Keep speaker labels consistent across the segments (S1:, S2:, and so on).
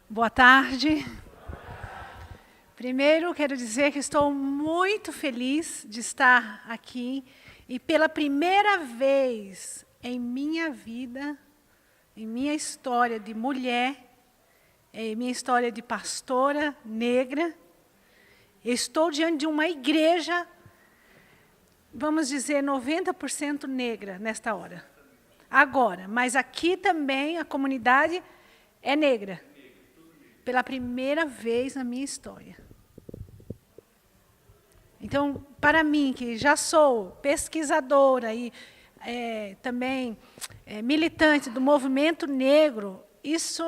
S1: Boa tarde. Primeiro, quero dizer que estou muito feliz de estar aqui e pela primeira vez em minha vida, em minha história de mulher, em minha história de pastora negra, estou diante de uma igreja, vamos dizer, 90% negra nesta hora. Agora, mas aqui também a comunidade é negra. Pela primeira vez na minha história. Então, para mim, que já sou pesquisadora e também militante do movimento negro, isso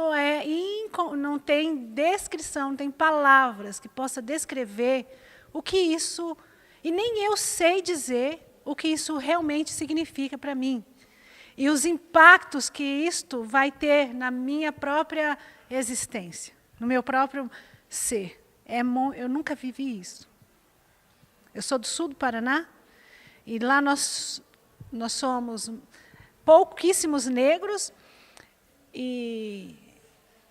S1: não tem descrição, não tem palavras que possa descrever o que isso, e nem eu sei dizer o que isso realmente significa para mim. E os impactos que isto vai ter na minha própria existência. No meu próprio ser. Eu nunca vivi isso. Eu sou do sul do Paraná, e lá nós somos pouquíssimos negros e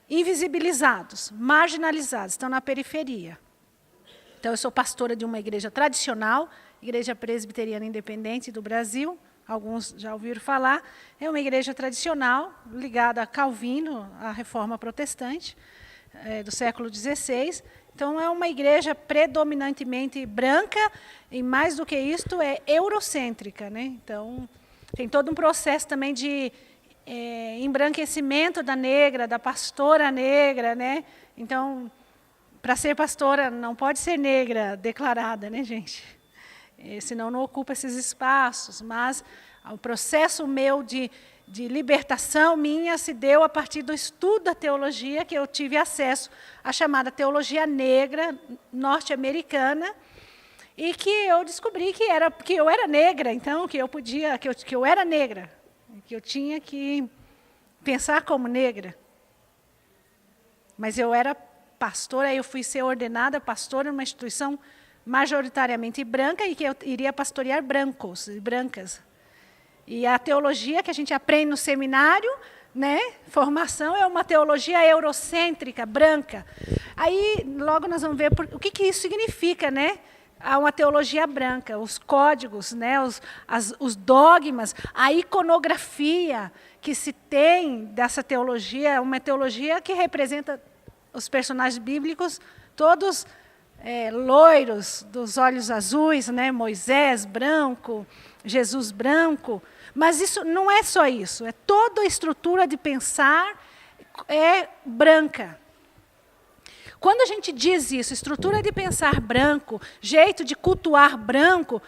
S1: invisibilizados, marginalizados, estão na periferia. Então, eu sou pastora de uma igreja tradicional, Igreja Presbiteriana Independente do Brasil, alguns já ouviram falar, é uma igreja tradicional, ligada a Calvino, a Reforma Protestante, do século XVI. Então, é uma igreja predominantemente branca, e mais do que isto, é eurocêntrica, né? Então, tem todo um processo também de embranquecimento da negra, da pastora negra, né? Então, para ser pastora, não pode ser negra declarada, né, gente? Senão não ocupa esses espaços, mas o processo meu de libertação minha se deu a partir do estudo da teologia, que eu tive acesso à chamada teologia negra norte-americana, e que eu descobri que eu era negra, então, que eu era negra, que eu tinha que pensar como negra. Mas eu era pastora, eu fui ser ordenada pastora numa instituição majoritariamente branca, e que eu iria pastorear brancos e brancas. E a teologia que a gente aprende no seminário, né, formação, é uma teologia eurocêntrica, branca. Aí, logo nós vamos ver o que isso significa, né? Há uma teologia branca, os códigos, né, os dogmas, a iconografia que se tem dessa teologia, uma teologia que representa os personagens bíblicos, todos loiros, dos olhos azuis, né, Moisés branco, Jesus branco. Mas isso não é só isso, é toda a estrutura de pensar é branca. Quando a gente diz isso, estrutura de pensar branco, jeito de cultuar branco,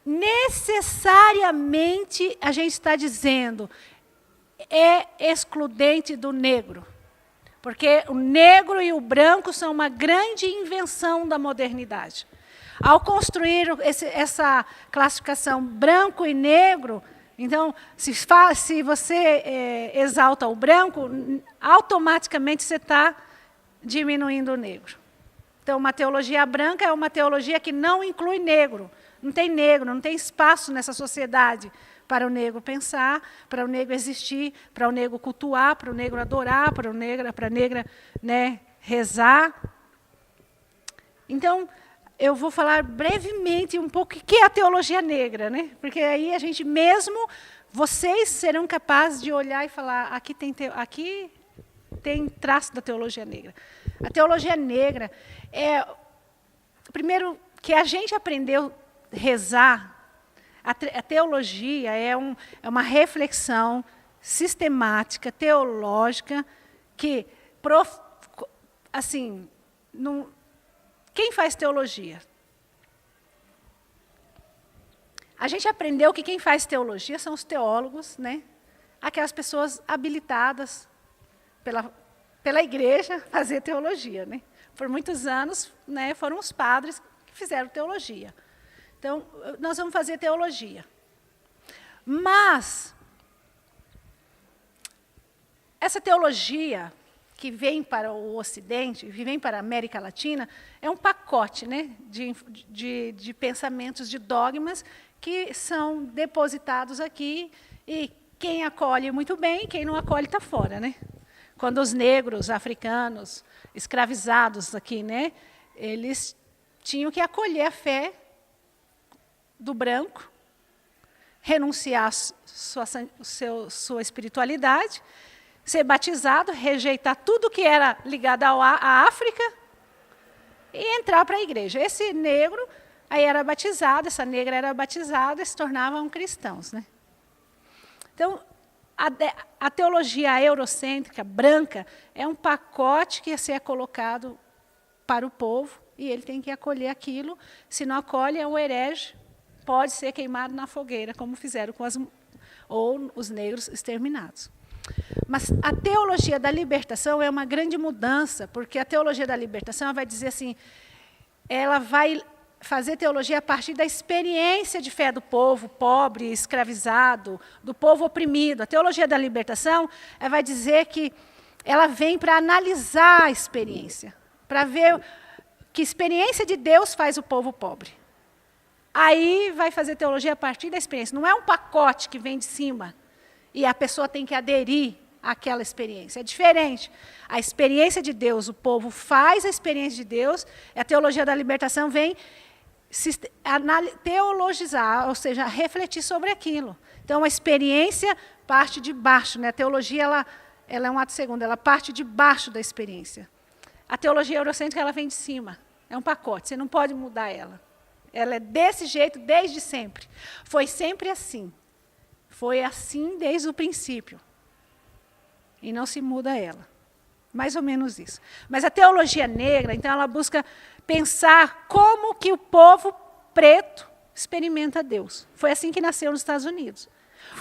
S1: necessariamente a gente está dizendo é excludente do negro. Porque o negro e o branco são uma grande invenção da modernidade. Ao construir essa classificação branco e negro, então, se você exalta o branco, automaticamente você está diminuindo o negro. Então, uma teologia branca é uma teologia que não inclui negro. Não tem negro, não tem espaço nessa sociedade para o negro pensar, para o negro existir, para o negro cultuar, para o negro adorar, para a negra, né, rezar. Então, eu vou falar brevemente um pouco o que é a teologia negra, né? Porque aí a gente mesmo, vocês serão capazes de olhar e falar, aqui tem traço da teologia negra. A teologia negra primeiro, que a gente aprendeu a rezar, a teologia é uma reflexão sistemática, teológica, que, assim, quem faz teologia? A gente aprendeu que quem faz teologia são os teólogos, né? Aquelas pessoas habilitadas pela igreja a fazer teologia, né? Por muitos anos, né, foram os padres que fizeram teologia. Então, nós vamos fazer teologia. Mas, essa teologia que vem para o Ocidente, que vem para a América Latina, é um pacote, né, de pensamentos, de dogmas, que são depositados aqui, e quem acolhe muito bem, quem não acolhe está fora. Né? Quando os negros africanos, escravizados aqui, né, eles tinham que acolher a fé do branco, renunciar sua espiritualidade, ser batizado, rejeitar tudo que era ligado à África e entrar para a igreja. Esse negro aí era batizado, essa negra era batizada e se tornavam cristãos. Né? Então, a teologia eurocêntrica, branca, é um pacote que ia ser colocado para o povo e ele tem que acolher aquilo. Se não acolhe, é um herege, pode ser queimado na fogueira, como fizeram com os negros exterminados. Mas a teologia da libertação é uma grande mudança, porque a teologia da libertação vai dizer assim, ela vai fazer teologia a partir da experiência de fé do povo pobre, escravizado, do povo oprimido. A teologia da libertação vai dizer que ela vem para analisar a experiência, para ver que experiência de Deus faz o povo pobre. Aí vai fazer teologia a partir da experiência. Não é um pacote que vem de cima e a pessoa tem que aderir àquela experiência. É diferente. A experiência de Deus, o povo faz a experiência de Deus, e a teologia da libertação vem teologizar, ou seja, refletir sobre aquilo. Então, a experiência parte de baixo. Né? A teologia ela é um ato segundo, ela parte de baixo da experiência. A teologia eurocêntrica ela vem de cima. É um pacote, você não pode mudar ela. Ela é desse jeito desde sempre. Foi sempre assim. Foi assim desde o princípio. E não se muda ela. Mais ou menos isso. Mas a teologia negra, então, ela busca pensar como que o povo preto experimenta Deus. Foi assim que nasceu nos Estados Unidos.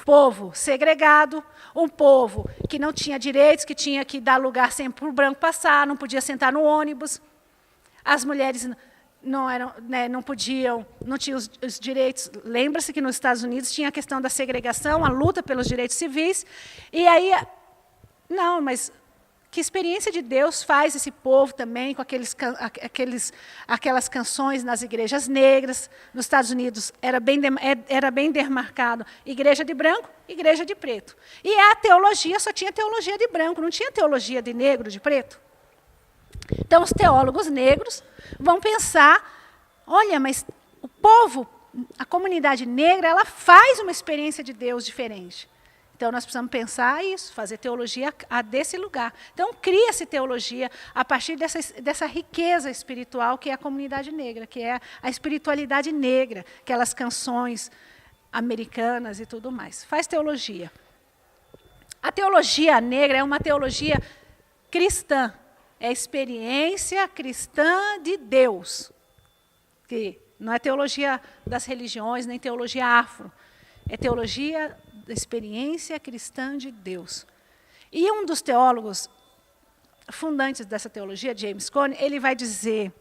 S1: Povo segregado, um povo que não tinha direitos, que tinha que dar lugar sempre para o branco passar, não podia sentar no ônibus. As mulheres não podiam, não tinham os direitos. Lembra-se que nos Estados Unidos tinha a questão da segregação, a luta pelos direitos civis. E aí, não, mas que experiência de Deus faz esse povo também com aquelas canções nas igrejas negras? Nos Estados Unidos era bem demarcado, igreja de branco, igreja de preto. E a teologia só tinha teologia de branco, não tinha teologia de negro, de preto. Então, os teólogos negros vão pensar, olha, mas o povo, a comunidade negra, ela faz uma experiência de Deus diferente. Então, nós precisamos pensar isso, fazer teologia desse lugar. Então, cria-se teologia a partir dessa riqueza espiritual que é a comunidade negra, que é a espiritualidade negra, aquelas canções americanas e tudo mais. Faz teologia. A teologia negra é uma teologia cristã. É a experiência cristã de Deus. Que não é teologia das religiões, nem teologia afro. É teologia da experiência cristã de Deus. E um dos teólogos fundantes dessa teologia, James Cone, ele vai dizer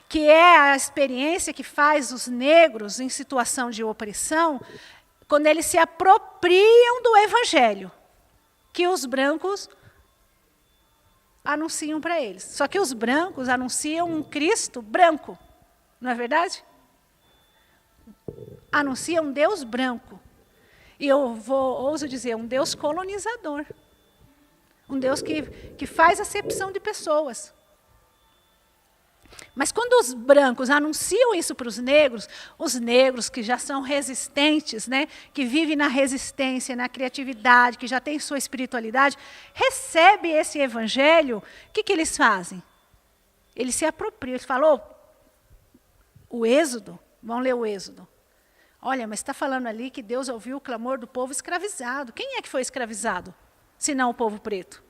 S1: que é a experiência que faz os negros em situação de opressão quando eles se apropriam do evangelho que os brancos anunciam para eles. Só que os brancos anunciam um Cristo branco, não é verdade? Anunciam um Deus branco. E eu ouso dizer, um Deus colonizador. Um Deus que faz acepção de pessoas. Mas quando os brancos anunciam isso para os negros que já são resistentes, né, que vivem na resistência, na criatividade, que já têm sua espiritualidade, recebem esse evangelho, o que eles fazem? Eles se apropriam, eles falam, o Êxodo, vamos ler o Êxodo. Olha, mas está falando ali que Deus ouviu o clamor do povo escravizado. Quem é que foi escravizado? Se não o povo preto.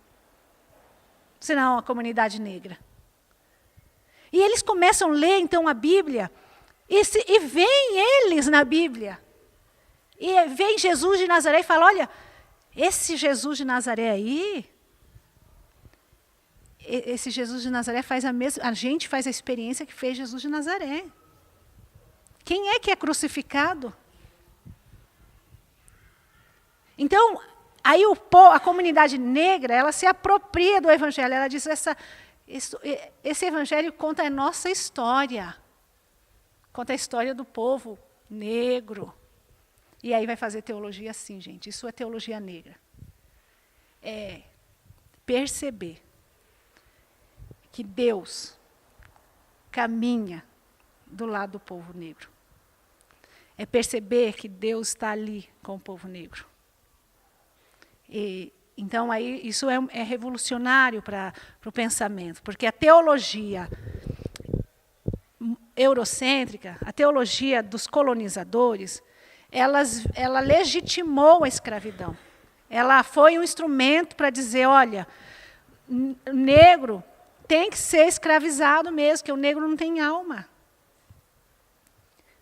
S1: Se não a comunidade negra. E eles começam a ler, então, a Bíblia, e veem eles na Bíblia. E vem Jesus de Nazaré e fala, olha, esse Jesus de Nazaré aí, esse Jesus de Nazaré faz a gente faz a experiência que fez Jesus de Nazaré. Quem é que é crucificado? Então, Aí a comunidade negra, ela se apropria do evangelho. Ela diz, esse evangelho conta a nossa história. Conta a história do povo negro. E aí vai fazer teologia assim, gente. Isso é teologia negra. É perceber que Deus caminha do lado do povo negro. É perceber que Deus está ali com o povo negro. Então, aí, isso é revolucionário para o pensamento, porque a teologia eurocêntrica, a teologia dos colonizadores, ela legitimou a escravidão. Ela foi um instrumento para dizer, olha, o negro tem que ser escravizado mesmo, porque o negro não tem alma.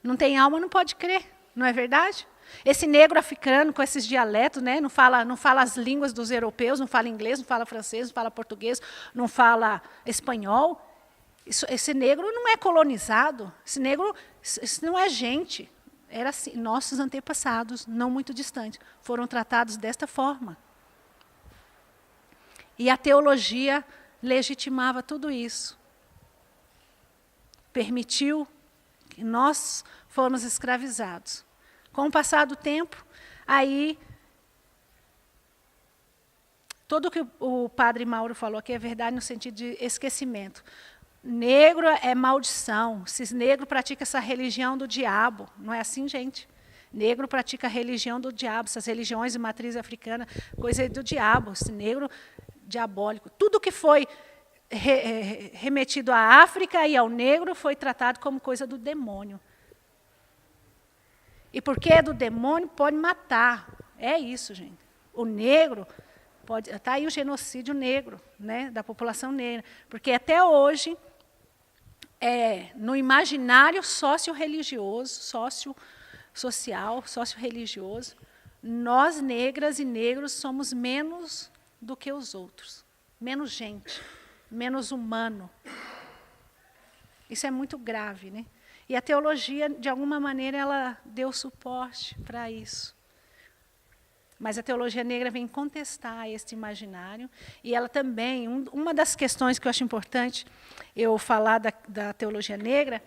S1: Não tem alma, não pode crer, não é verdade? Esse negro africano com esses dialetos, né, não fala as línguas dos europeus, não fala inglês, não fala francês, não fala português, não fala espanhol. Esse negro não é colonizado, esse negro isso não é gente. Era assim, nossos antepassados, não muito distantes, foram tratados desta forma. E a teologia legitimava tudo isso. Permitiu que nós fomos escravizados. Com o passar do tempo, aí, tudo que o padre Mauro falou aqui é verdade no sentido de esquecimento. Negro é maldição. Se negro pratica essa religião do diabo. Não é assim, gente? Negro pratica a religião do diabo. Essas religiões de matriz africana, coisa do diabo. Esse negro diabólico. Tudo que foi remetido à África e ao negro foi tratado como coisa do demônio. E porque é do demônio, pode matar. É isso, gente. O negro, está aí o genocídio negro, né, da população negra. Porque até hoje, no imaginário socio-religioso, socio-social, socio-religioso, nós, negras e negros, somos menos do que os outros. Menos gente, menos humano. Isso é muito grave, né? E a teologia, de alguma maneira, ela deu suporte para isso. Mas a teologia negra vem contestar este imaginário. E ela também, uma das questões que eu acho importante eu falar da teologia negra,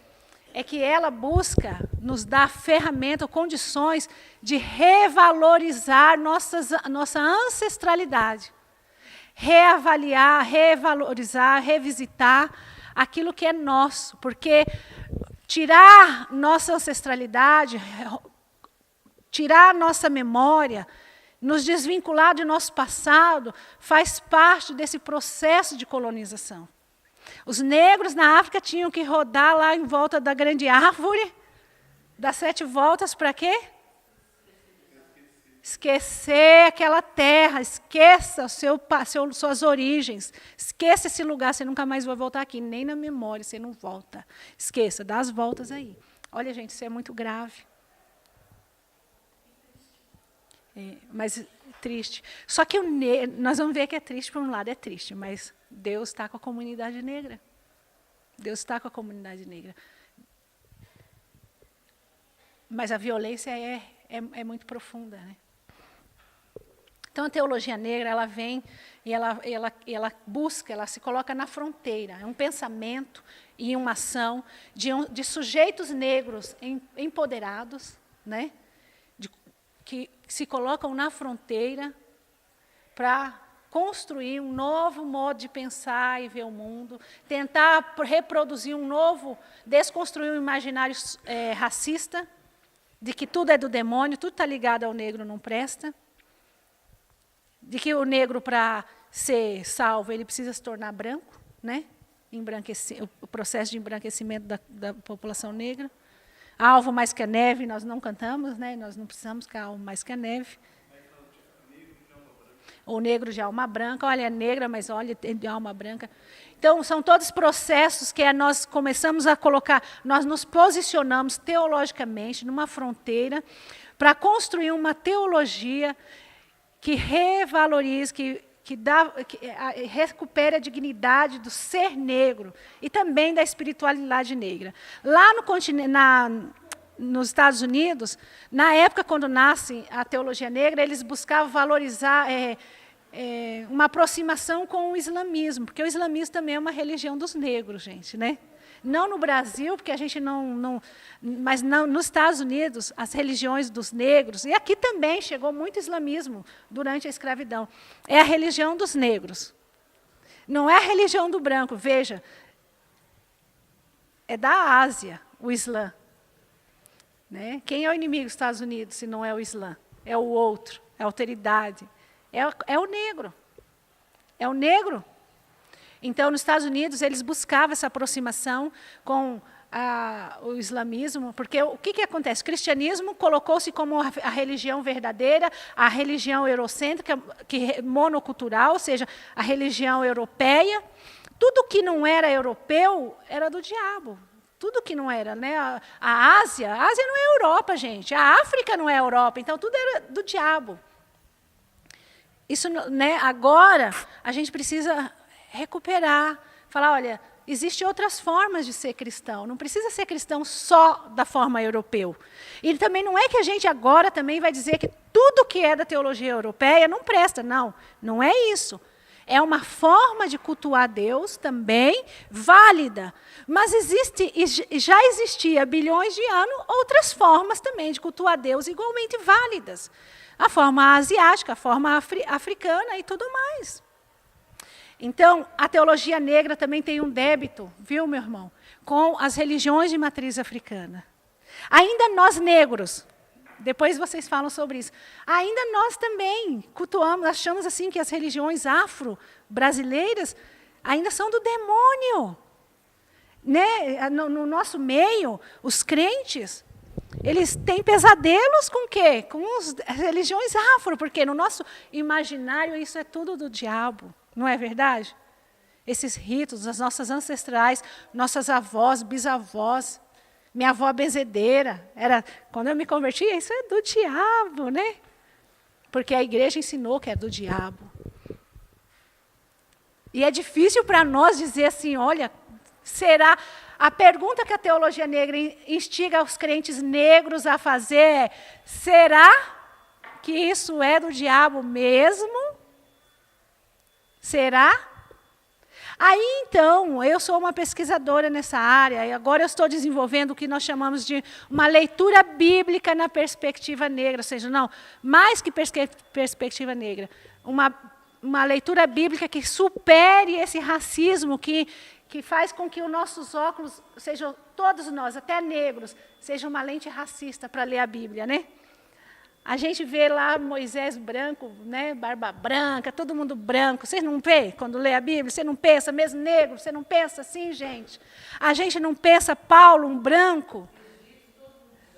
S1: é que ela busca nos dar ferramentas, condições de revalorizar nossa ancestralidade. Reavaliar, revalorizar, revisitar aquilo que é nosso. Porque tirar nossa ancestralidade, tirar nossa memória, nos desvincular do nosso passado, faz parte desse processo de colonização. Os negros na África tinham que rodar lá em volta da grande árvore, dar 7 voltas para quê? Esquecer aquela terra, esqueça suas origens, esqueça esse lugar, você nunca mais vai voltar aqui, nem na memória, você não volta. Esqueça, dá as voltas aí. Olha, gente, isso é muito grave. Mas triste. Só que nós vamos ver que é triste, por um lado é triste, mas Deus está com a comunidade negra. Deus está com a comunidade negra. Mas a violência é muito profunda, né? Então, a teologia negra, ela vem e ela busca, ela se coloca na fronteira. É um pensamento e uma ação de sujeitos negros empoderados, né? Que se colocam na fronteira para construir um novo modo de pensar e ver o mundo, tentar reproduzir desconstruir um imaginário racista, de que tudo é do demônio, tudo está ligado ao negro, não presta. De que o negro, para ser salvo, ele precisa se tornar branco, né? O processo de embranquecimento da população negra. Alvo mais que a neve, nós não cantamos, né? Nós não precisamos que alvo mais que a neve. O negro de alma branca, olha, é negra, mas olha, tem de alma branca. Então, são todos processos que nós começamos a colocar, nós nos posicionamos teologicamente numa fronteira para construir uma teologia que revalorize, que recupere a dignidade do ser negro e também da espiritualidade negra. Lá no continente, nos Estados Unidos, na época quando nasce a teologia negra, eles buscavam valorizar uma aproximação com o islamismo, porque o islamismo também é uma religião dos negros, gente, né? Não no Brasil, porque a gente mas nos Estados Unidos, as religiões dos negros, e aqui também chegou muito islamismo durante a escravidão, é a religião dos negros. Não é a religião do branco, veja, é da Ásia, o Islã. Né? Quem é o inimigo dos Estados Unidos, se não é o Islã? É o outro, é a autoridade. É o negro. É o negro. Então, nos Estados Unidos, eles buscavam essa aproximação com o islamismo, porque o que acontece? O cristianismo colocou-se como a religião verdadeira, a religião eurocêntrica, que é monocultural, ou seja, a religião europeia. Tudo que não era europeu era do diabo. Tudo que não era, né? A Ásia não é Europa, gente. A África não é Europa, então tudo era do diabo. Isso, né? Agora a gente precisa recuperar, falar, olha, existem outras formas de ser cristão. Não precisa ser cristão só da forma europeu. E também não é que a gente agora também vai dizer que tudo que é da teologia europeia não presta. Não, não é isso. É uma forma de cultuar Deus também válida. Mas existe, e já existia há bilhões de anos, outras formas também de cultuar Deus igualmente válidas. A forma asiática, a forma africana e tudo mais. Então, a teologia negra também tem um débito, viu, meu irmão, com as religiões de matriz africana. Ainda nós negros, depois vocês falam sobre isso, ainda nós também cultuamos, achamos assim que as religiões afro-brasileiras ainda são do demônio. Né? No nosso meio, os crentes, eles têm pesadelos com o quê? Com as religiões afro, porque no nosso imaginário isso é tudo do diabo. Não é verdade? Esses ritos, as nossas ancestrais, nossas avós, bisavós, minha avó benzedeira, quando eu me converti, isso é do diabo, né? Porque a igreja ensinou que é do diabo. E é difícil para nós dizer assim, olha, será... A pergunta que a teologia negra instiga os crentes negros a fazer é, será que isso é do diabo mesmo? Será? Aí, então, eu sou uma pesquisadora nessa área, e agora eu estou desenvolvendo o que nós chamamos de uma leitura bíblica na perspectiva negra, ou seja, não, mais que perspectiva negra, uma leitura bíblica que supere esse racismo, que faz com que os nossos óculos, sejam todos nós, até negros, sejam uma lente racista para ler a Bíblia, né? A gente vê lá Moisés branco, né, barba branca, todo mundo branco. Vocês não vê quando lê a Bíblia? Você não pensa, mesmo negro, você não pensa assim, gente? A gente não pensa Paulo, um branco?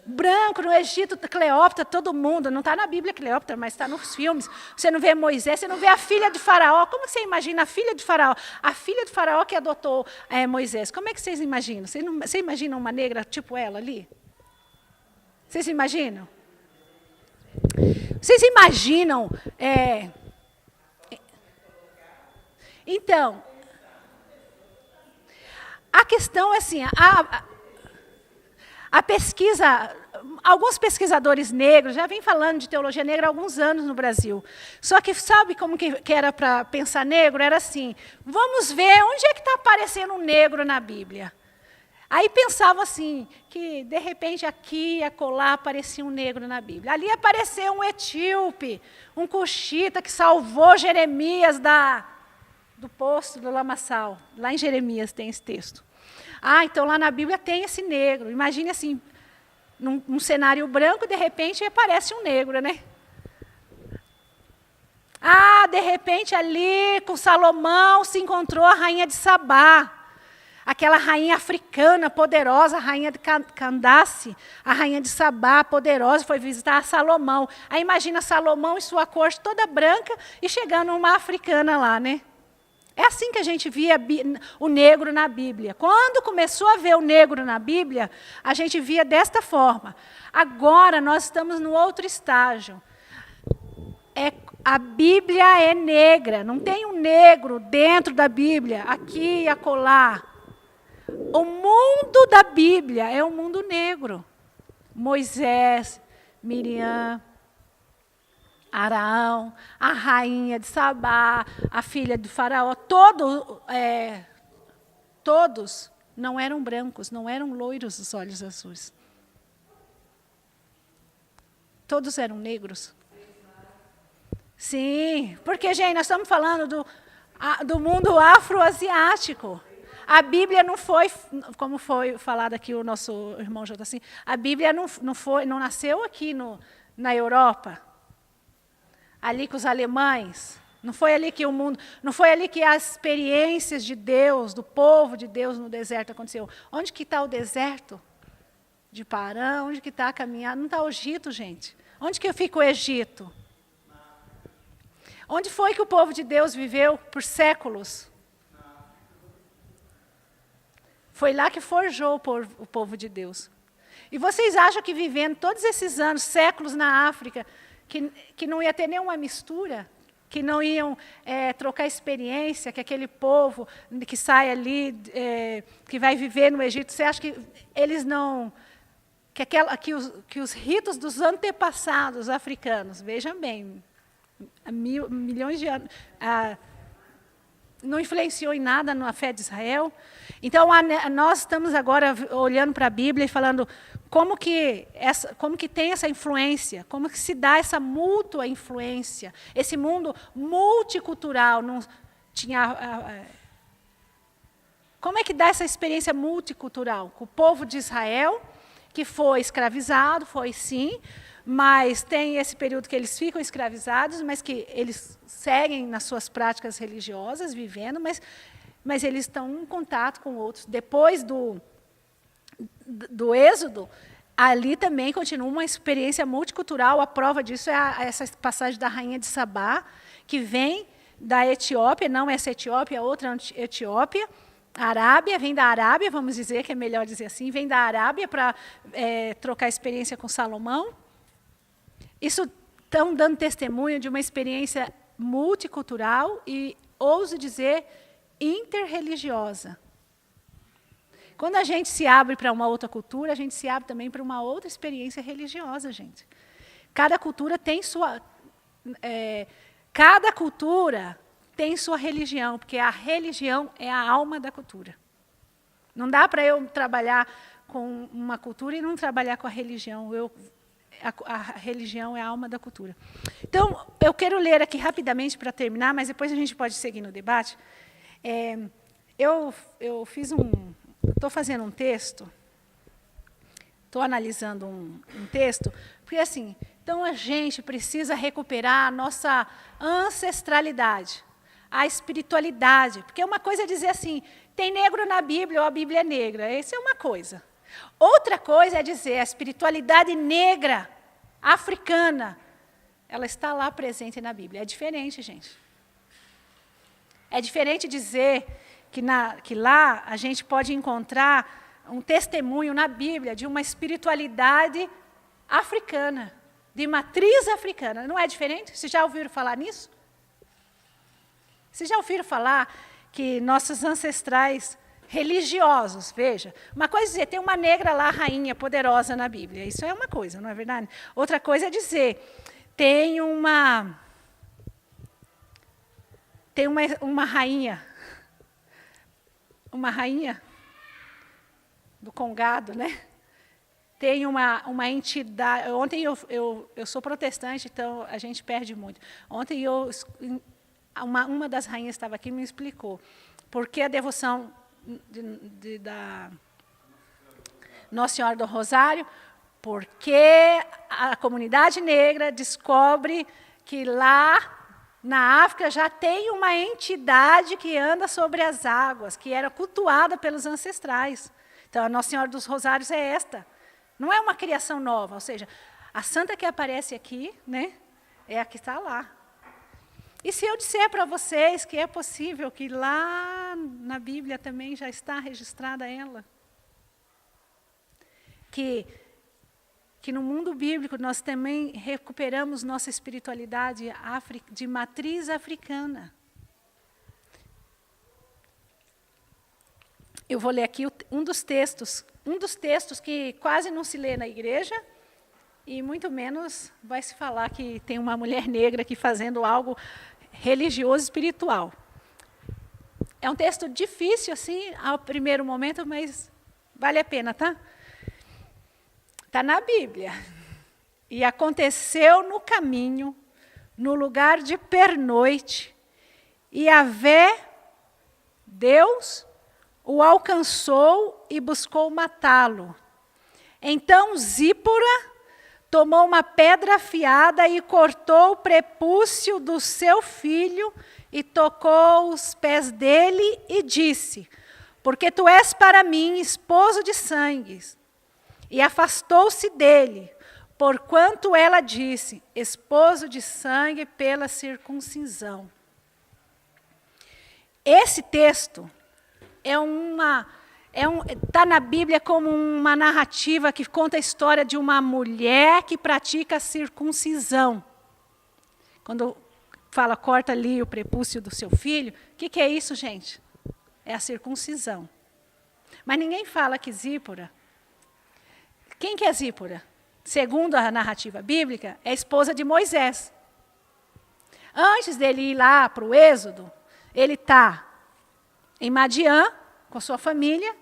S1: Branco, no Egito, Cleópatra, todo mundo. Não está na Bíblia Cleópatra, mas está nos filmes. Você não vê Moisés, você não vê a filha de Faraó. Como você imagina a filha de Faraó? A filha de Faraó que adotou Moisés. Como é que vocês imaginam? Vocês imaginam uma negra tipo ela ali? Vocês imaginam? Vocês imaginam... Então, a questão é assim, a pesquisa, alguns pesquisadores negros já vêm falando de teologia negra há alguns anos no Brasil. Só que sabe como que era para pensar negro? Era assim, vamos ver onde é que está aparecendo um negro na Bíblia. Aí pensavam assim, que de repente aqui e acolá aparecia um negro na Bíblia. Ali apareceu um etíope, um cuxita que salvou Jeremias do poço do lamaçal. Lá em Jeremias tem esse texto. Então lá na Bíblia tem esse negro. Imagine assim, num cenário branco, de repente aparece um negro, né? De repente ali com Salomão se encontrou a rainha de Sabá. Aquela rainha africana poderosa, a rainha de Candace, a rainha de Sabá, poderosa, foi visitar Salomão. Aí imagina Salomão e sua corte toda branca e chegando uma africana lá, né? É assim que a gente via o negro na Bíblia. Quando começou a ver o negro na Bíblia, a gente via desta forma. Agora nós estamos no outro estágio. A Bíblia é negra, não tem um negro dentro da Bíblia, aqui e acolá. O mundo da Bíblia é um mundo negro. Moisés, Miriam, Araão, a rainha de Sabá, a filha do faraó, todos não eram brancos, não eram loiros os olhos azuis. Todos eram negros. Sim, porque, gente, nós estamos falando do mundo afroasiático. A Bíblia não foi, como foi falado aqui o nosso irmão Jota, assim, a Bíblia não nasceu aqui na Europa, ali com os alemães. Não foi ali que o mundo, não foi ali que as experiências de Deus, do povo de Deus no deserto aconteceu. Onde que está o deserto de Parã? Onde que está a caminhada? Não está o Egito, gente. Onde que fica o Egito? Onde foi que o povo de Deus viveu por séculos? Foi lá que forjou o povo de Deus. E vocês acham que vivendo todos esses anos, séculos na África, que não ia ter nenhuma mistura? Que não iam trocar experiência, que aquele povo que sai ali, que vai viver no Egito, você acha que eles não... Que os ritos dos antepassados africanos, vejam bem, há milhões de anos, não influenciou em nada na fé de Israel. Então, nós estamos agora olhando para a Bíblia e falando como que tem essa influência, como que se dá essa mútua influência, esse mundo multicultural. Como é que dá essa experiência multicultural? Com o povo de Israel, que foi escravizado, foi sim, mas tem esse período que eles ficam escravizados, mas que eles seguem nas suas práticas religiosas, vivendo, mas eles estão em contato com outros. Depois do Êxodo, ali também continua uma experiência multicultural. A prova disso é essa passagem da rainha de Sabá, que vem da Etiópia, não essa Etiópia, outra Etiópia, Arábia, vem da Arábia, vamos dizer, que é melhor dizer assim, vem da Arábia para trocar experiência com Salomão. Isso estão dando testemunho de uma experiência multicultural e, ouso dizer, interreligiosa. Quando a gente se abre para uma outra cultura, a gente se abre também para uma outra experiência religiosa, gente. Cada cultura tem sua religião, porque a religião é a alma da cultura. Não dá para eu trabalhar com uma cultura e não trabalhar com a religião. A religião é a alma da cultura. Então, eu quero ler aqui rapidamente para terminar, mas depois a gente pode seguir no debate. Estou fazendo um texto, estou analisando um texto, porque assim, então a gente precisa recuperar a nossa ancestralidade, a espiritualidade, porque uma coisa é dizer assim, tem negro na Bíblia ou a Bíblia é negra, essa é uma coisa. Outra coisa é dizer a espiritualidade negra, africana, ela está lá presente na Bíblia. É diferente, gente. É diferente dizer que lá a gente pode encontrar um testemunho na Bíblia de uma espiritualidade africana, de matriz africana. Não é diferente? Vocês já ouviram falar nisso? Vocês já ouviram falar que nossos ancestrais religiosos, veja, uma coisa é dizer, tem uma negra lá, rainha poderosa na Bíblia, isso é uma coisa, não é verdade? Outra coisa é dizer, tem uma rainha do Congado, né? Tem uma entidade, ontem eu sou protestante, então a gente perde muito. Ontem uma das rainhas estava aqui e me explicou por que a devoção da Nossa Senhora do Rosário, porque a comunidade negra descobre que lá na África já tem uma entidade que anda sobre as águas, que era cultuada pelos ancestrais. Então, a Nossa Senhora dos Rosários é esta. Não é uma criação nova, ou seja, a santa que aparece aqui, né, é a que está lá. E se eu disser para vocês que é possível que lá na Bíblia também já está registrada ela? Que no mundo bíblico nós também recuperamos nossa espiritualidade de matriz africana. Eu vou ler aqui um dos textos que quase não se lê na igreja, e muito menos vai se falar que tem uma mulher negra aqui fazendo algo religioso espiritual. É um texto difícil, assim, ao primeiro momento, mas vale a pena, tá? Está na Bíblia. E aconteceu no caminho, no lugar de pernoite, e Yahvé, Deus, o alcançou e buscou matá-lo. Então Zípora tomou uma pedra afiada e cortou o prepúcio do seu filho e tocou os pés dele e disse: porque tu és para mim esposo de sangue. E afastou-se dele, porquanto ela disse: esposo de sangue pela circuncisão. Esse texto está na Bíblia como uma narrativa que conta a história de uma mulher que pratica a circuncisão. Quando fala, corta ali o prepúcio do seu filho, o que é isso, gente? É a circuncisão. Mas ninguém fala que Zípora... Quem que é Zípora? Segundo a narrativa bíblica, é a esposa de Moisés. Antes dele ir lá para o Êxodo, ele está em Madiã, com sua família,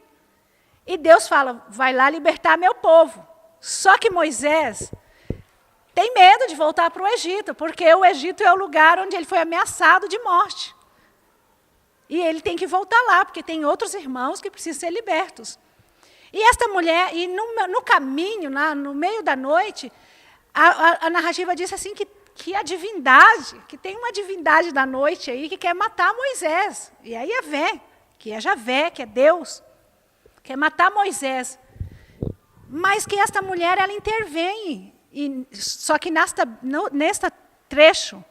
S1: e Deus fala, vai lá libertar meu povo. Só que Moisés tem medo de voltar para o Egito, porque o Egito é o lugar onde ele foi ameaçado de morte. E ele tem que voltar lá, porque tem outros irmãos que precisam ser libertos. E esta mulher, e no caminho, no meio da noite, a narrativa diz assim que a divindade, que tem uma divindade da noite aí que quer matar Moisés. E é Yahvé, que é Javé, que é Deus, quer matar Moisés. Mas que esta mulher, ela intervém. Só que nesta trecho,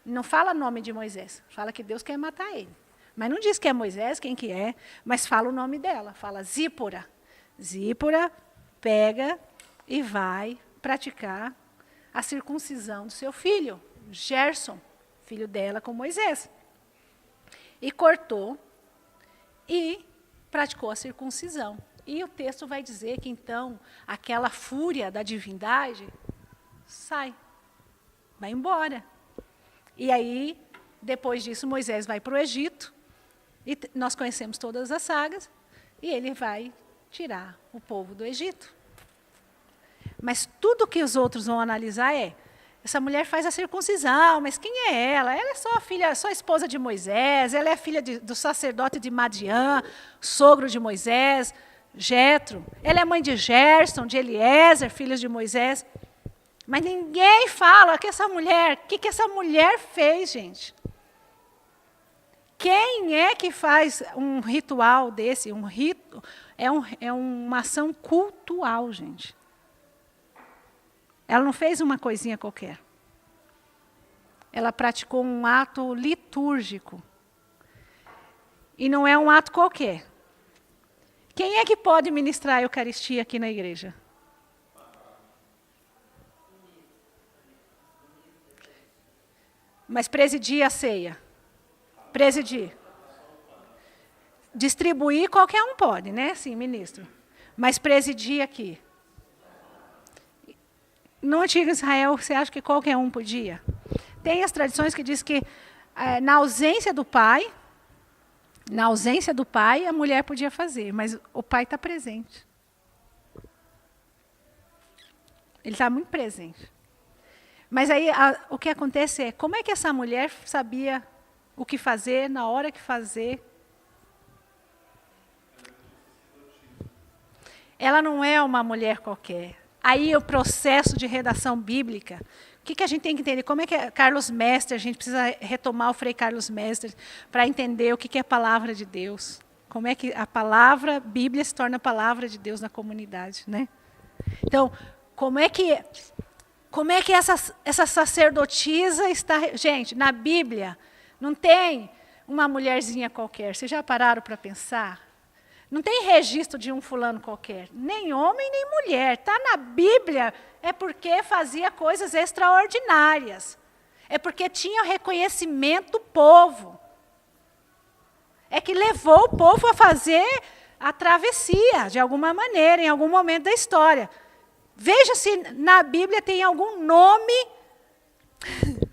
S1: não fala o nome de Moisés, fala que Deus quer matar ele. Mas não diz que é Moisés, quem que é, mas fala o nome dela, fala Zípora. Zípora pega e vai praticar a circuncisão do seu filho, Gerson, filho dela com Moisés. E cortou e praticou a circuncisão. E o texto vai dizer que, então, aquela fúria da divindade sai, vai embora. E aí, depois disso, Moisés vai para o Egito, e nós conhecemos todas as sagas, e ele vai tirar o povo do Egito. Mas tudo que os outros vão analisar essa mulher faz a circuncisão, mas quem é ela? Ela é só só esposa de Moisés, ela é filha do sacerdote de Madiã, sogro de Moisés, Jetro. Ela é mãe de Gerson, de Eliezer, filhos de Moisés. Mas ninguém fala que essa mulher, o que essa mulher fez, gente? Quem é que faz um ritual desse? Um rito é uma ação cultual, gente. Ela não fez uma coisinha qualquer. Ela praticou um ato litúrgico. E não é um ato qualquer. Quem é que pode ministrar a Eucaristia aqui na igreja? Mas presidir a ceia. Presidir. Distribuir qualquer um pode, né? Sim, ministro. Mas presidir aqui. No antigo Israel, você acha que qualquer um podia? Tem as tradições que diz que na ausência do pai, a mulher podia fazer, mas o pai está presente. Ele está muito presente. Mas aí o que acontece é, como é que essa mulher sabia o que fazer, na hora que fazer? Ela não é uma mulher qualquer. Aí o processo de redação bíblica, o que a gente tem que entender? Como é que Carlos Mestre, a gente precisa retomar o Frei Carlos Mestre para entender o que é a palavra de Deus. Como é que a palavra, Bíblia se torna a palavra de Deus na comunidade, né? Então, como é que essa sacerdotisa está... Gente, na Bíblia não tem uma mulherzinha qualquer. Vocês já pararam para pensar? Não tem registro de um fulano qualquer. Nem homem, nem mulher. Está na Bíblia, é porque fazia coisas extraordinárias. É porque tinha reconhecimento do povo. É que levou o povo a fazer a travessia, de alguma maneira, em algum momento da história. Veja se na Bíblia tem algum nome...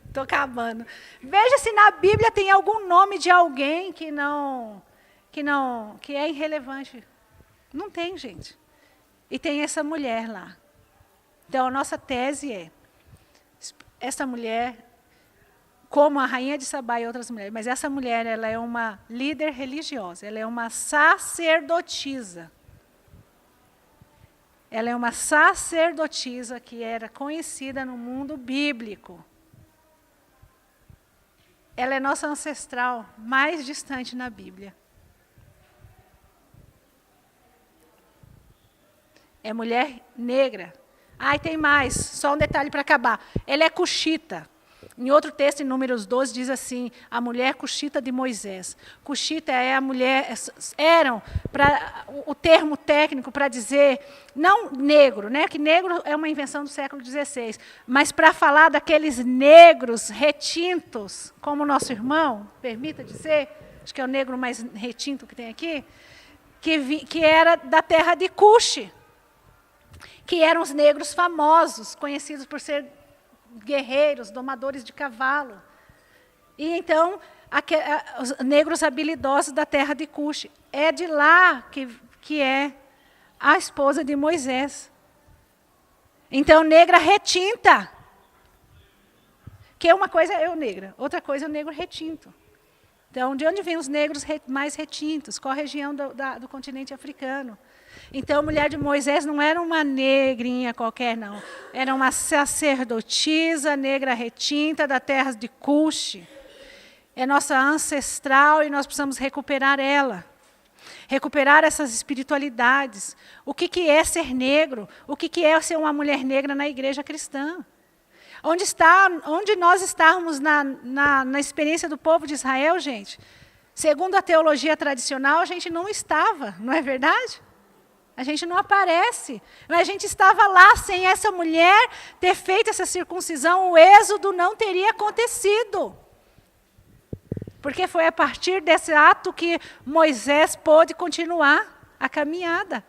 S1: Estou acabando. Veja se na Bíblia tem algum nome de alguém que é irrelevante. Não tem, gente. E tem essa mulher lá. Então, a nossa tese é, essa mulher, como a rainha de Sabá e outras mulheres, mas essa mulher, ela é uma líder religiosa, ela é uma sacerdotisa. Ela é uma sacerdotisa que era conhecida no mundo bíblico. Ela é nossa ancestral mais distante na Bíblia. É mulher negra. Ah, e tem mais, só um detalhe para acabar. Ela é cuxita. Em outro texto, em Números 12, diz assim, a mulher cuxita de Moisés. Cuxita é a mulher, o termo técnico para dizer, não negro, né, que negro é uma invenção do século XVI, mas para falar daqueles negros retintos, como o nosso irmão, permita dizer, acho que é o negro mais retinto que tem aqui, que era da terra de Cuxi, que eram os negros famosos, conhecidos por ser guerreiros, domadores de cavalo. E então, os negros habilidosos da terra de Cuxi. É de lá que é a esposa de Moisés. Então, negra retinta. Que uma coisa é o negra, outra coisa é o negro retinto. Então, de onde vêm os negros mais retintos? Qual a região do continente africano? Então, a mulher de Moisés não era uma negrinha qualquer, não. Era uma sacerdotisa negra retinta da terra de Cuxi. É nossa ancestral e nós precisamos recuperar ela. Recuperar essas espiritualidades. O que é ser negro? O que é ser uma mulher negra na igreja cristã? Onde nós estávamos na experiência do povo de Israel, gente? Segundo a teologia tradicional, a gente não estava, não é verdade? A gente não aparece. Mas a gente estava lá sem essa mulher ter feito essa circuncisão, o êxodo não teria acontecido. Porque foi a partir desse ato que Moisés pôde continuar a caminhada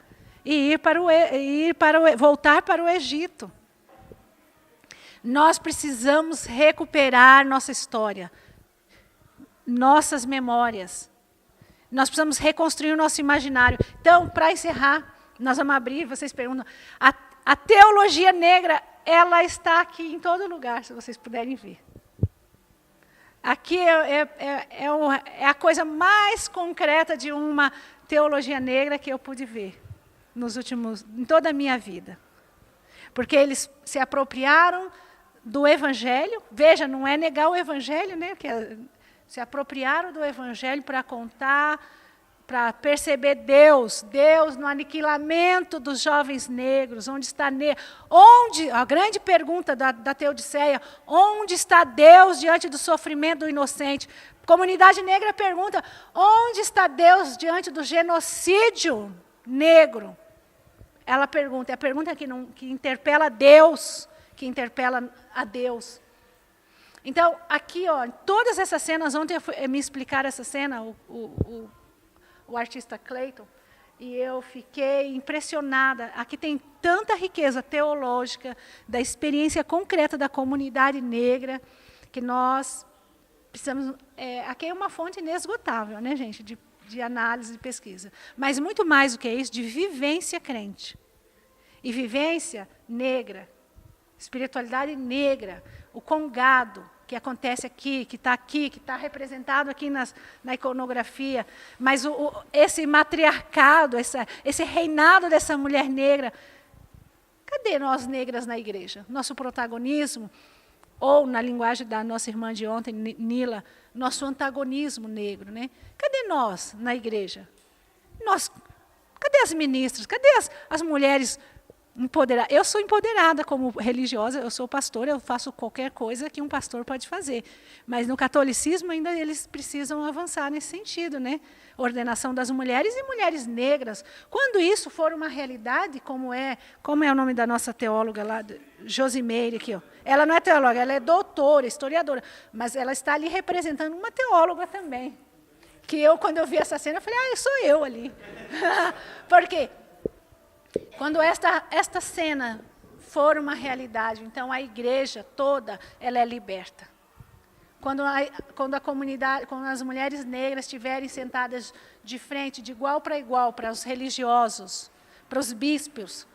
S1: e voltar para o Egito. Nós precisamos recuperar nossa história, nossas memórias. Nós precisamos reconstruir o nosso imaginário. Então, para encerrar, nós vamos abrir, vocês perguntam, a teologia negra, ela está aqui em todo lugar, se vocês puderem ver. Aqui é a coisa mais concreta de uma teologia negra que eu pude ver em toda a minha vida. Porque eles se apropriaram do Evangelho. Veja, não é negar o Evangelho, né? Se apropriaram do Evangelho para contar, para perceber Deus no aniquilamento dos jovens negros, onde está a grande pergunta da Teodiceia, onde está Deus diante do sofrimento do inocente? A comunidade negra pergunta, onde está Deus diante do genocídio negro? Ela pergunta, é a pergunta que interpela Deus, que interpela a Deus. Então, aqui, ó, todas essas cenas, ontem me explicaram essa cena, o artista Clayton, e eu fiquei impressionada. Aqui tem tanta riqueza teológica, da experiência concreta da comunidade negra, que nós precisamos... aqui é uma fonte inesgotável, né, gente, de análise e pesquisa. Mas muito mais do que isso, de vivência crente. E vivência negra, espiritualidade negra, o congado, que acontece aqui, que está representado aqui na iconografia, mas esse matriarcado, esse reinado dessa mulher negra, cadê nós negras na igreja? Nosso protagonismo, ou na linguagem da nossa irmã de ontem, Nila, nosso antagonismo negro, né? Cadê nós na igreja? Cadê as ministras? Cadê as mulheres empoderada? Eu sou empoderada como religiosa, eu sou pastora, eu faço qualquer coisa que um pastor pode fazer. Mas no catolicismo ainda eles precisam avançar nesse sentido, né? Ordenação das mulheres e mulheres negras. Quando isso for uma realidade, como é o nome da nossa teóloga lá, Josimeire, aqui, ó. Ela não é teóloga, ela é doutora, historiadora, mas ela está ali representando uma teóloga também. que eu, quando eu vi essa cena, eu falei, sou eu ali. Por quê? Quando esta cena for uma realidade, então a igreja toda, ela é liberta. Quando a comunidade, quando as mulheres negras estiverem sentadas de frente, de igual para os religiosos, para os bispos,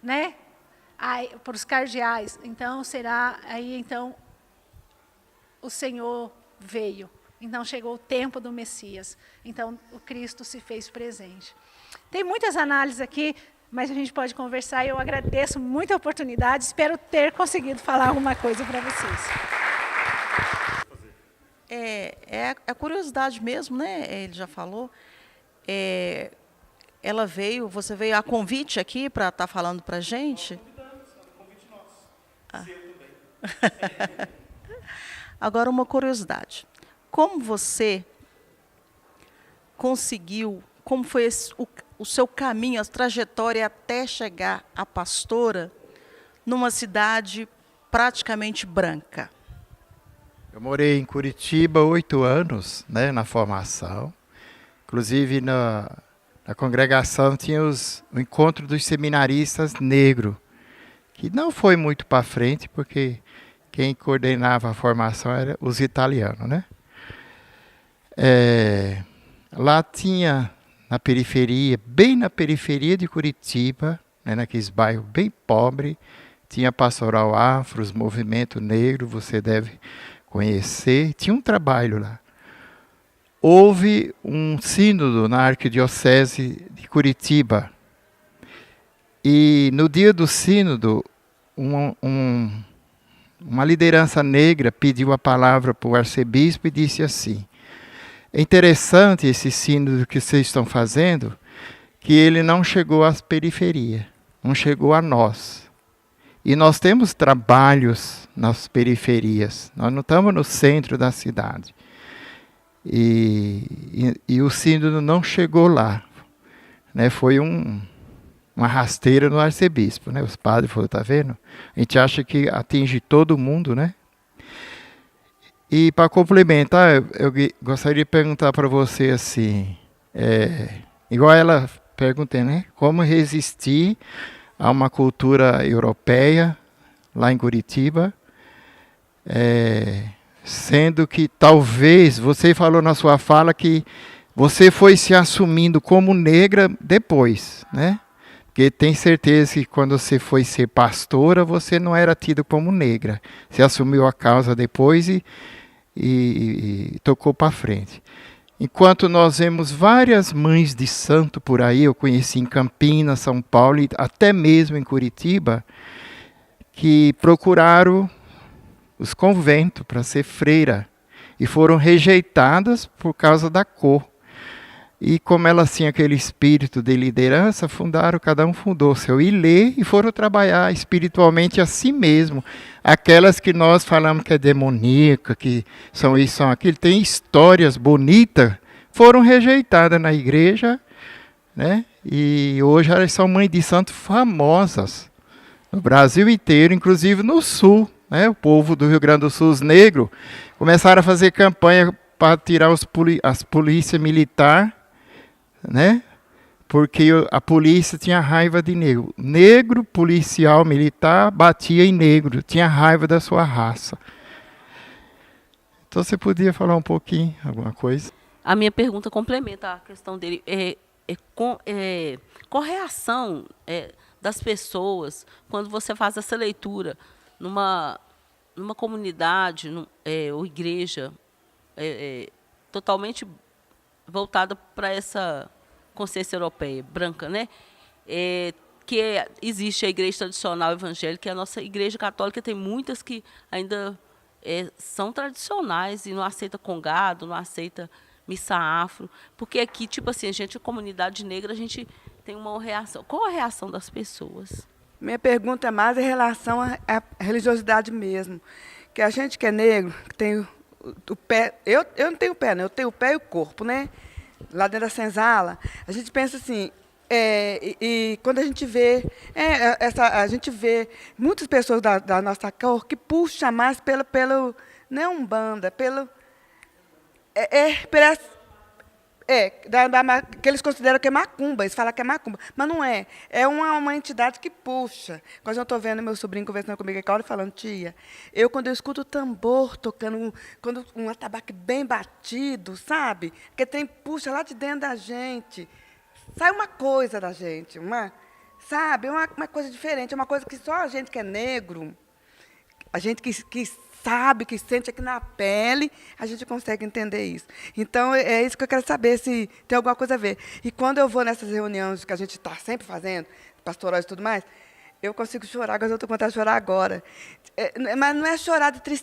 S1: né? Para os cardeais, então então o Senhor veio. Então chegou o tempo do Messias. Então o Cristo se fez presente. Tem muitas análises aqui, mas a gente pode conversar. Eu agradeço muito a oportunidade. Espero ter conseguido falar alguma coisa para vocês.
S2: É a curiosidade mesmo, né? Ele já falou. Ela veio, você veio a convite aqui para estar falando para a gente? Convite nosso. Seu também. Agora, uma curiosidade. Como você conseguiu, como foi o seu caminho, a trajetória até chegar a pastora numa cidade praticamente branca?
S3: Eu morei em Curitiba 8 anos, né, na formação. Inclusive, na congregação tinha o encontro dos seminaristas negros, que não foi muito para frente, porque quem coordenava a formação eram os italianos, né? Lá tinha, na periferia, bem na periferia de Curitiba, né, naqueles bairros bem pobres, tinha pastoral afro, os movimentos negros, você deve conhecer. Tinha um trabalho lá. Houve um sínodo na Arquidiocese de Curitiba. E no dia do sínodo, uma liderança negra pediu a palavra para o arcebispo e disse assim: é interessante esse sínodo que vocês estão fazendo, que ele não chegou às periferias, não chegou a nós. E nós temos trabalhos nas periferias, nós não estamos no centro da cidade. E o sínodo não chegou lá, né? Foi uma rasteira no arcebispo, né? Os padres falaram, tá vendo? A gente acha que atinge todo mundo, né? E para complementar, eu gostaria de perguntar para você assim, igual ela perguntei, né? Como resistir a uma cultura europeia lá em Curitiba, sendo que talvez, você falou na sua fala que você foi se assumindo como negra depois, né? Porque tem certeza que quando você foi ser pastora, você não era tida como negra. Você assumiu a causa depois e tocou para frente. Enquanto nós vemos várias mães de santo por aí, eu conheci em Campinas, São Paulo e até mesmo em Curitiba, que procuraram os conventos para ser freira e foram rejeitadas por causa da cor. E como elas tinham aquele espírito de liderança, cada um fundou seu ilê e foram trabalhar espiritualmente a si mesmo. Aquelas que nós falamos que é demoníaca, que são isso, são aquilo, tem histórias bonitas, foram rejeitadas na igreja, né? E hoje elas são mães de santo famosas no Brasil inteiro, inclusive no Sul, né? O povo do Rio Grande do Sul, os negros, começaram a fazer campanha para tirar as polícias militares, né? Porque a polícia tinha raiva de negro. Negro, policial, militar, batia em negro, tinha raiva da sua raça. Então você podia falar um pouquinho, alguma coisa?
S2: A minha pergunta complementa a questão dele. Qual a reação das pessoas quando você faz essa leitura numa comunidade ou igreja totalmente voltada para essa consciência europeia, branca, né? Que existe a igreja tradicional evangélica, e a nossa igreja católica tem muitas que ainda são tradicionais e não aceita congado, não aceita missa afro, porque aqui, tipo assim, a comunidade negra, a gente tem uma reação. Qual a reação das pessoas?
S4: Minha pergunta é mais em relação à religiosidade mesmo. Que a gente que é negro, que tem o pé... Eu não tenho pé, né? Eu tenho o pé e o corpo, né? Lá dentro da senzala, a gente pensa assim... e quando a gente vê... a gente vê muitas pessoas da nossa cor que puxam mais pelo não é Umbanda, que eles consideram que é macumba, eles falam que é macumba, mas não é. É uma entidade que puxa. Quando eu estou vendo meu sobrinho conversando comigo aqui, hora falando, tia, quando eu escuto o tambor tocando, quando um atabaque bem batido, sabe? Que tem puxa lá de dentro da gente, sai uma coisa da gente, sabe? Uma coisa diferente, é uma coisa que só a gente que é negro, a gente que sabe, que sente aqui na pele, a gente consegue entender isso. Então, é isso que eu quero saber, se tem alguma coisa a ver. E quando eu vou nessas reuniões que a gente está sempre fazendo, pastorais e tudo mais, eu consigo chorar, mas eu estou com vontade de chorar agora. Mas não é chorar de tristeza,